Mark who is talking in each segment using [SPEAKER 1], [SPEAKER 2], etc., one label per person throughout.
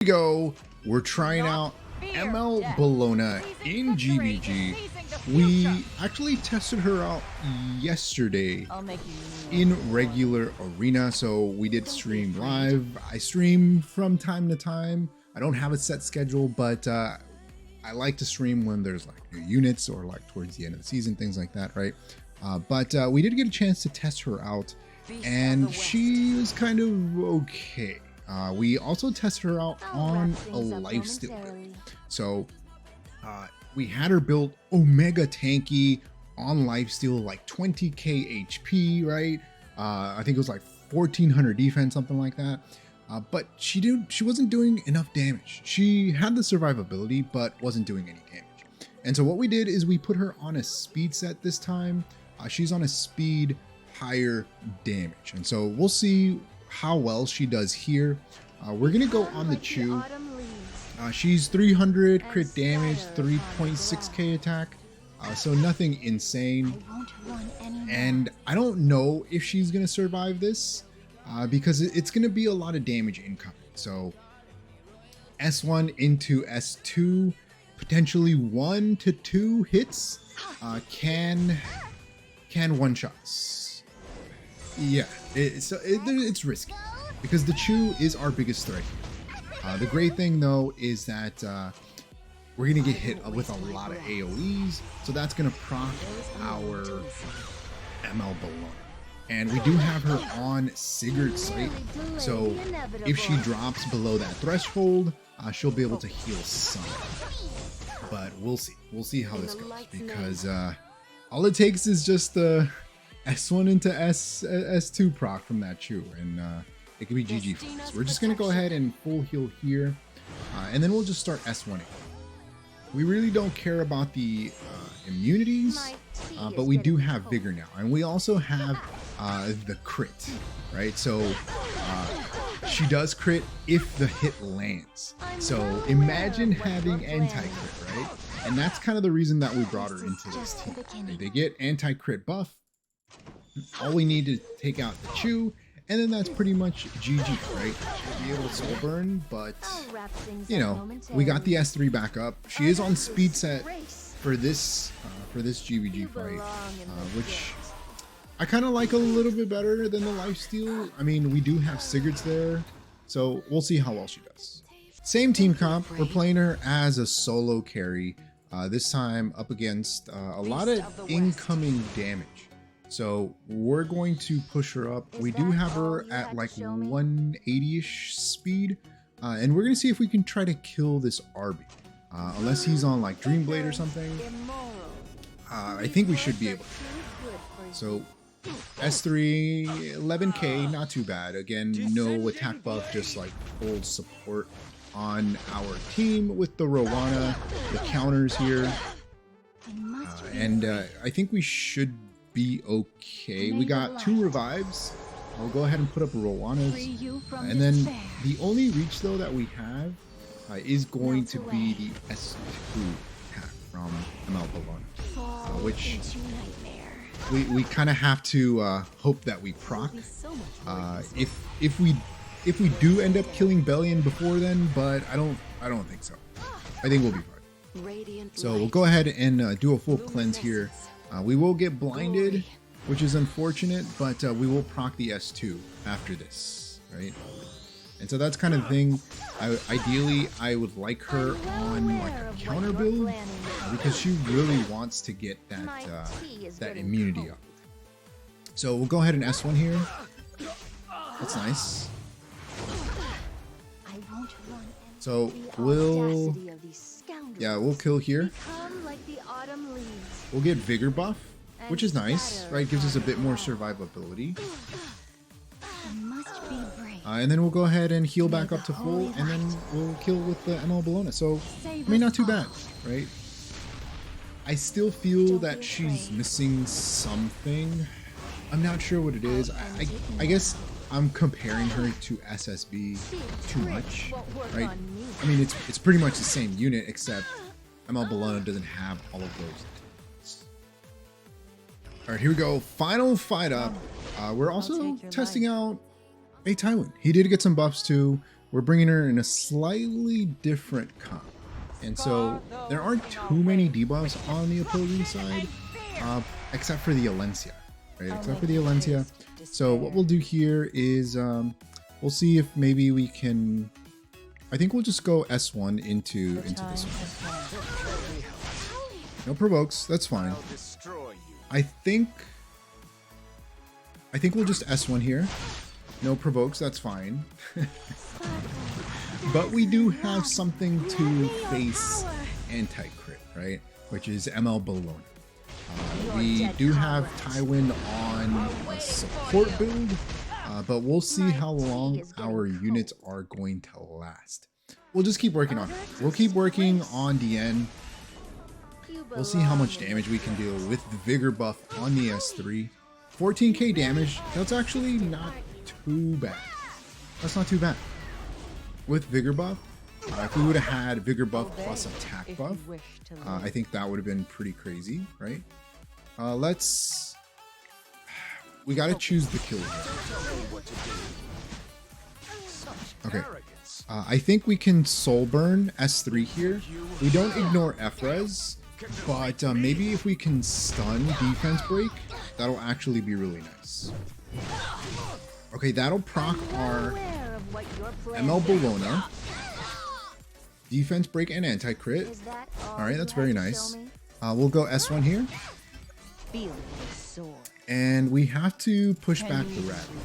[SPEAKER 1] Go. We're trying out ML Bellona in GBG. We actually tested her out yesterday in regular arena, so we did stream live. I stream from time to time. I don't have a set schedule, but I like to stream when there's like new units or like towards the end of the season, things like that, right? But we did get a chance to test her out, and she was kind of okay. We also tested her out on a lifesteal build. So we had her build Omega Tanky on lifesteal, like 20k HP, right? I think it was like 1400 defense, something like that. But she wasn't doing enough damage. She had the survivability, but wasn't doing any damage. And so what we did is we put her on a speed set this time. She's on a speed higher damage. And so we'll see how well she does here. We're gonna go on the Chew. She's 300 crit damage, 3.6k attack, so nothing insane. And I don't know if she's gonna survive this because it's gonna be a lot of damage incoming. So S1 into S2, potentially 1 to 2 hits can one shots. Yeah, it's risky because the Chew is our biggest threat here. The great thing though is that we're gonna get hit with a lot of AoEs, so that's gonna proc our ML Bellona. And we do have her on Sigurd's sight, so if she drops below that threshold, she'll be able to heal some. But we'll see how this goes, because all it takes is just the S1 into S2 proc from that Chew, and it could be GG for us. We're just gonna go ahead and full heal here, and then we'll just start S1ing. We really don't care about the immunities, but we do have Vigor now, and we also have the crit, right? So she does crit if the hit lands. So imagine having anti-crit, right? And that's kind of the reason that we brought her into this team. They get anti-crit buff. All we need to take out the Chew, and then that's pretty much GG, right? She'll be able to soul burn, but you know, we got the S3 back up. She is on speed set for this GBG fight, which I kind of like a little bit better than the lifesteal. I mean, we do have Sigurd's there, so we'll see how well she does. Same team comp. We're playing her as a solo carry. This time up against a lot of incoming damage. So we're going to push her up. We do have her at like 180-ish speed. And we're going to see if we can try to kill this Arby. Unless he's on like Dreamblade or something. I think we should be able to. So S3, 11k, not too bad. Again, no attack buff, just like full support on our team with the Rowana, the counters here. And I think we should be okay. We got 2 revives. I'll go ahead and put up Rowanas. And then the only reach though that we have is going to be the S2 attack from ML Bellona, which we kind of have to hope that we proc. If we do end up killing Belian before then, but I don't think so. I think we'll be fine. So we'll go ahead and do a full cleanse here. We will get blinded, which is unfortunate, but we will proc the S2 after this, right? And so that's kind of the thing. Ideally, I would like her on like a counter build because she really wants to get that immunity up. So we'll go ahead and S1 here. That's nice. So we'll kill here. We'll get Vigor buff, which is nice, right? Gives us a bit more survivability. And then we'll go ahead and heal back up to full, and then we'll kill with the ML Bellona. So, I mean, not too bad, right? I still feel that she's missing something. I'm not sure what it is. I guess I'm comparing her to SSB too much, right? I mean, it's pretty much the same unit, except ML Bellona doesn't have all of those. All right, here we go. Final fight up. We're also testing out a Tywin. He did get some buffs too. we're bringing her in a slightly different comp. And so there aren't too many debuffs on the opposing side, except for the Alencia, right? Except for the Alencia. So what we'll do here is we'll see if maybe we can, I think we'll just go S1 into this one. No provokes, that's fine. I think we'll just S1 here. No provokes, that's fine. But we do have something to face anti-crit, right? Which is ML Bellona. We do have Tywin on a support build, but we'll see how long our units are going to last. We'll just keep working on it. We'll keep working on DN. We'll see how much damage we can deal with the Vigor buff on the S3. 14k damage, that's actually not too bad. That's not too bad. With Vigor buff, if we would have had Vigor buff plus attack buff, I think that would have been pretty crazy, right? We gotta choose the kill here. Okay. I think we can soul burn S3 here. We don't ignore F-res, but maybe if we can stun defense break, that'll actually be really nice. Okay, that'll proc our ML Bellona, defense break and anti-crit. Alright, that's very nice. We'll go S1 here. And we have to push back the Ravi.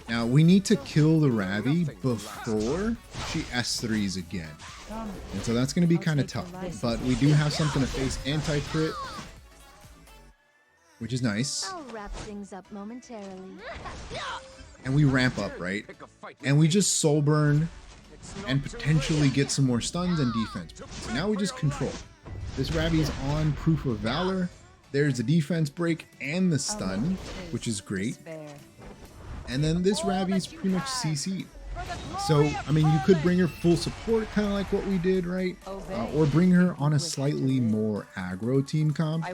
[SPEAKER 1] Now, we need to kill the Ravi before she S3s again. And so that's going to be kind of tough. But we do have something to face anti-crit, which is nice.
[SPEAKER 2] I'll wrap things up momentarily.
[SPEAKER 1] And we ramp up, right? And we just soul burn and potentially get some more stuns and defense. So now we just control. This Ravi's on Proof of Valor. There's the defense break and the stun, which is great. And then this Ravi's pretty much CC'd. So, I mean, you could bring her full support, kind of like what we did, right? Or bring her on a slightly more aggro team comp.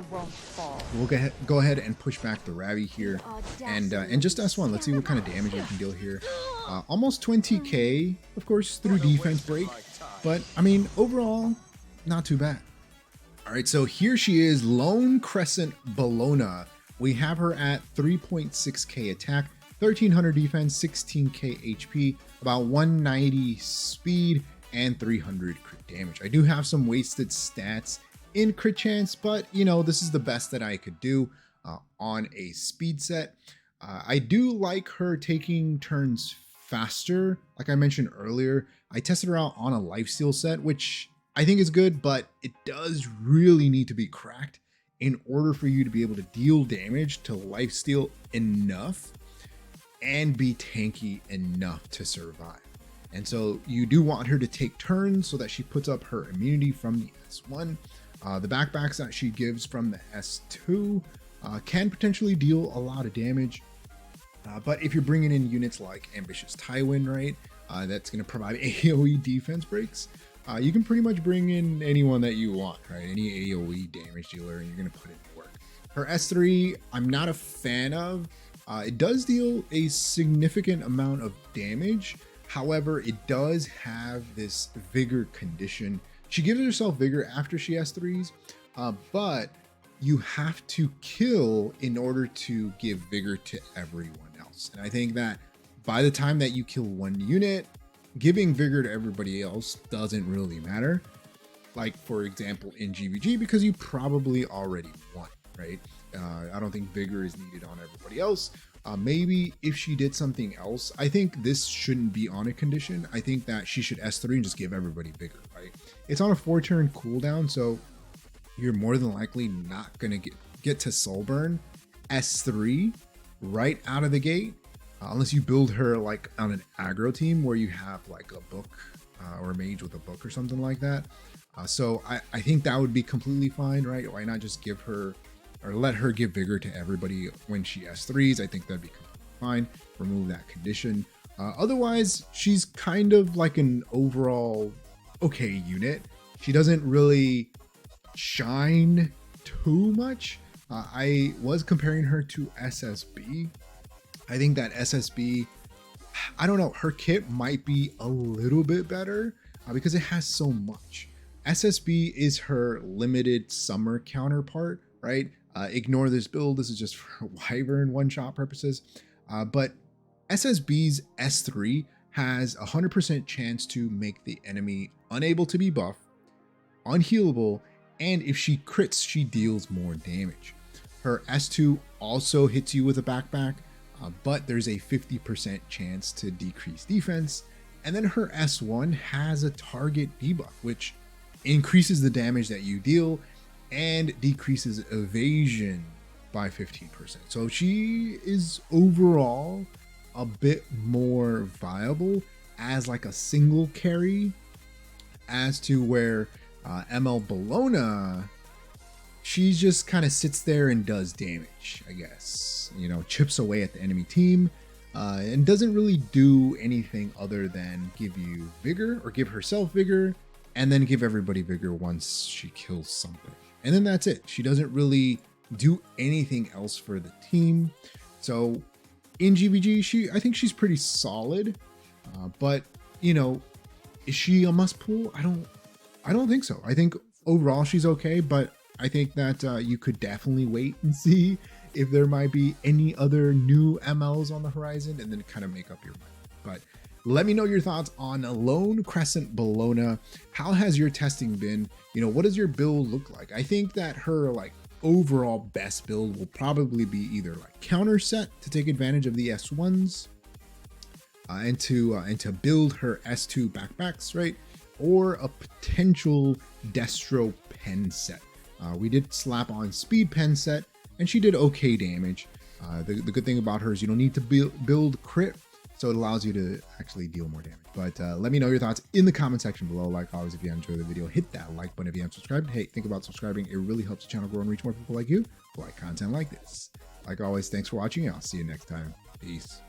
[SPEAKER 1] We'll go ahead and push back the Ravi here. And just S1, let's see what kind of damage we can deal here. Almost 20k, of course, through defense break. But, I mean, overall, not too bad. All right, so here she is, Lone Crescent Bellona. We have her at 3.6k attack, 1300 defense, 16k HP, about 190 speed, and 300 crit damage. I do have some wasted stats in crit chance, but you know, this is the best that I could do on a speed set. I do like her taking turns faster. Like I mentioned earlier, I tested her out on a lifesteal set, which I think is good, but it does really need to be cracked in order for you to be able to deal damage to lifesteal enough and be tanky enough to survive. And so you do want her to take turns so that she puts up her immunity from the S1. The backbacks that she gives from the S2 can potentially deal a lot of damage. But if you're bringing in units like Ambitious Tywin, right, that's going to provide AoE defense breaks, you can pretty much bring in anyone that you want, right? Any AoE damage dealer, and you're going to put it to work. Her S3, I'm not a fan of. It does deal a significant amount of damage. However, it does have this vigor condition. She gives herself vigor after she S3s, but you have to kill in order to give vigor to everyone else. And I think that by the time that you kill one unit, giving vigor to everybody else doesn't really matter. Like, for example, in GVG, because you probably already won, right? I don't think vigor is needed on everybody else. Maybe if she did something else, I think this shouldn't be on a condition. I think that she should S3 and just give everybody vigor, right? It's on a 4-turn cooldown, so you're more than likely not gonna get to soul burn S3 right out of the gate, unless you build her like on an aggro team where you have like a book or a mage with a book or something like that. So I think that would be completely fine, right? Why not just give her or let her give vigor to everybody when she S3s? I think that'd be fine. Remove that condition. Otherwise, she's kind of like an overall okay unit. She doesn't really shine too much. I was comparing her to SSB. I think that SSB I don't know, her kit might be a little bit better because it has so much. SSB is her limited summer counterpart, right? Ignore this build. This is just for Wyvern one-shot purposes. But SSB's S3 has a 100% chance to make the enemy unable to be buffed, unhealable, and if she crits, she deals more damage. Her S2 also hits you with a backpack, but there's a 50% chance to decrease defense. And then her S1 has a target debuff, which increases the damage that you deal and decreases evasion by 15%. So she is overall a bit more viable as like a single carry, as to where ML Bellona, she just kind of sits there and does damage, I guess, you know, chips away at the enemy team, and doesn't really do anything other than give you vigor, or give herself vigor, and then give everybody vigor once she kills something. And then that's it. She doesn't really do anything else for the team. So in GVG, I think she's pretty solid, but you know, is she a must pull? I don't think so. I think overall she's okay, but I think that you could definitely wait and see if there might be any other new MLs on the horizon, and then kind of make up your mind. But let me know your thoughts on Lone Crescent Bellona. How has your testing been? You know, what does your build look like? I think that her like overall best build will probably be either like counter set to take advantage of the S1s, and to build her S2 backpacks, right? Or a potential Destro pen set. We did slap on speed pen set, and she did okay damage. The good thing about her is you don't need to build crit, so it allows you to actually deal more damage. But let me know your thoughts in the comment section below. Like always, if you enjoyed the video, hit that like button if you haven't subscribed. Hey, think about subscribing. It really helps the channel grow and reach more people like you who like content like this. Like always, thanks for watching. I'll see you next time. Peace.